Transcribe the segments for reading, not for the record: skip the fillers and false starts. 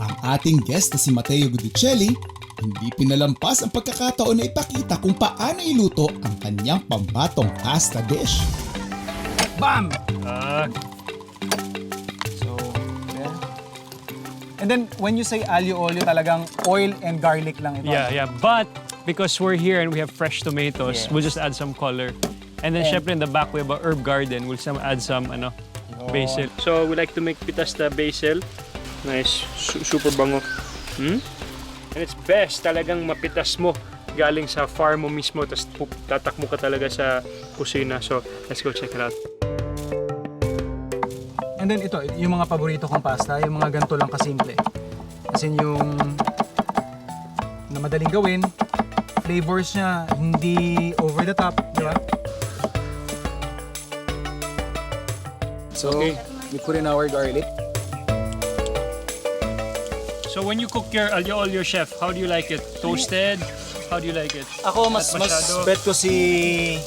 Ang ating guest na si Matteo Guidicelli, hindi pinalampas ang pagkakataon na ipakita kung paano iluto ang kanyang pambatong pasta dish. Bam! So, yeah. And then, when you say aglio olio, talagang oil and garlic lang ito. Yeah. But because we're here and we have fresh tomatoes, Yes. we'll just add some color. And then, syempre, in the back, we have a herb garden. We'll add some, basil. So, we like to make pitas na basil. Nice. Super bango. And it's best talagang mapitas mo galing sa farm mo mismo, tapos tatakmo ka talaga sa kusina. So, let's go check it out. And then ito, yung mga paborito kong pasta, yung mga ganito lang kasimple. As in yung na madaling gawin, flavors niya hindi over the top, di ba? So, Okay. we put in our garlic. So, when you cook your aglio olio, chef, how do you like it? Toasted? How do you like it? Ako mas Not masyado? bet ko si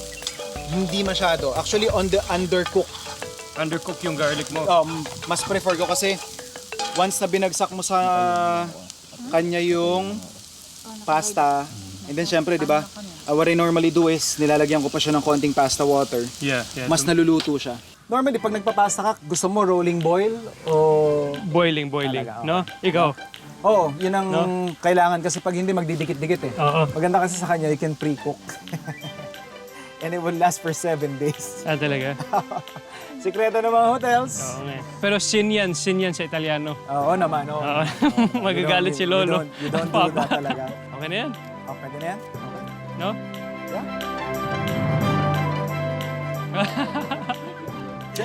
hindi masyado. Actually on the undercook. Undercook yung garlic mo. Mas prefer ko kasi once na binagsak mo sa kanya yung pasta, and then syempre, di ba? What I normally do is nilalagyan ko pa siya ng konting pasta water. Yeah. Mas naluluto siya. Normally, pag nagpapasta ka, gusto mo rolling boil o... Boiling, Talaga, no? Ikaw? Oo, yun ang kailangan kasi pag hindi magdidikit-dikit eh. Oo. Maganda kasi sa kanya, you can pre-cook. And it will last for 7 days. Talaga? Sikreto ng mga hotels. Oo nga. Pero sin yan sa Italiano. Oo naman, oo. Oo. Magagalit si Lolo. You don't do that talaga. Okay na yan? Oh, pwede na yan? Okay. No? Yeah.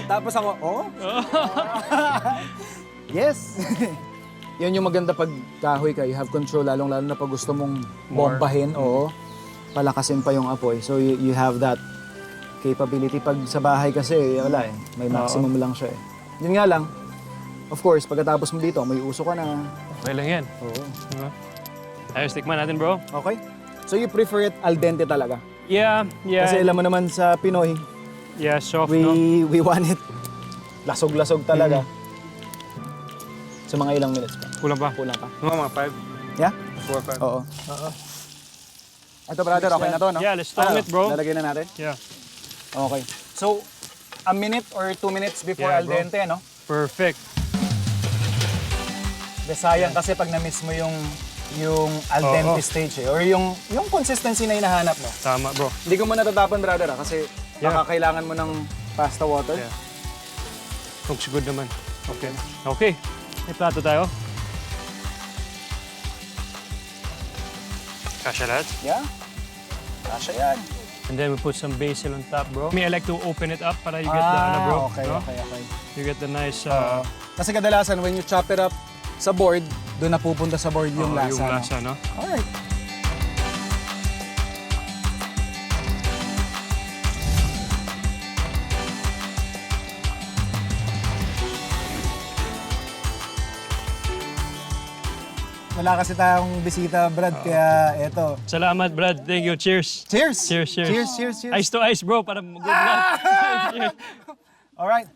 Tapos ako, oo. Yes. Yan yung maganda pag kahoy ka, you have control lalong-lalo na pag gusto mong bombahin, oo. Palakasin pa yung apoy. So you have that capability. Pag sa bahay kasi, wala eh. May maximum lang siya eh. Yun nga lang, of course, pagkatapos mo dito, may uso ka na. Okay lang yan. Oo. Ayos, tikman natin, bro. Okay? So you prefer it al dente talaga? Yeah. Kasi alam mo naman sa Pinoy, Yeah, soft, no? we want it lasog-lasog talaga. So mga ilang minutes pa? Kulang pa? Kulang pa. Mga 5. Yeah? 4 5. Oo. Ito brother, okay na to, no? Yeah, let's tong it, bro. Lalagay na natin? Yeah. Okay. So, a minute or 2 minutes before Yeah, al bro. dente, no? Perfect. Sayang kasi pag na-miss mo yung al dente stage eh, or yung consistency na hinahanap mo. Tama, bro. Hindi ko mo natatapon brother kasi Yeah. baka kailangan mo ng pasta water. Yeah. Looks good naman. Okay. Okay. May plato tayo. Kasha lahat. Yeah. Kasha yan. And then we put some basil on top, bro. Me, I like to open it up para you get the, bro. Okay, no? okay. You get the nice, Kasi kadalasan, when you chop it up sa board, doon napupunta sa board yung lasa. yung lasa, no? Alright. Wala kasi tayong bisita, Brad, kaya eto. Salamat, Brad. Thank you. Cheers. Cheers! Cheers, cheers. Cheers, cheers, cheers. Ice to ice, bro, para good luck. Cheers. Alright.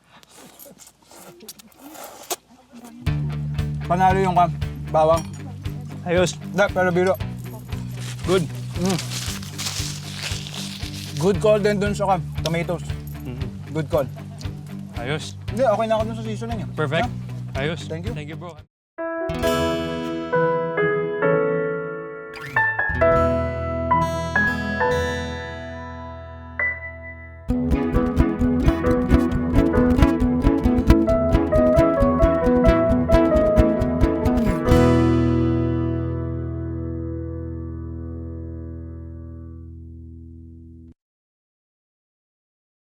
Panalo yung bawang. Ayos. Da, pero biro. Good. Good call din dun sa tomatoes. Good call. Ayos. Hindi, okay na ako dun sa seasoning. Perfect. Ayos. Thank you. Thank you, bro.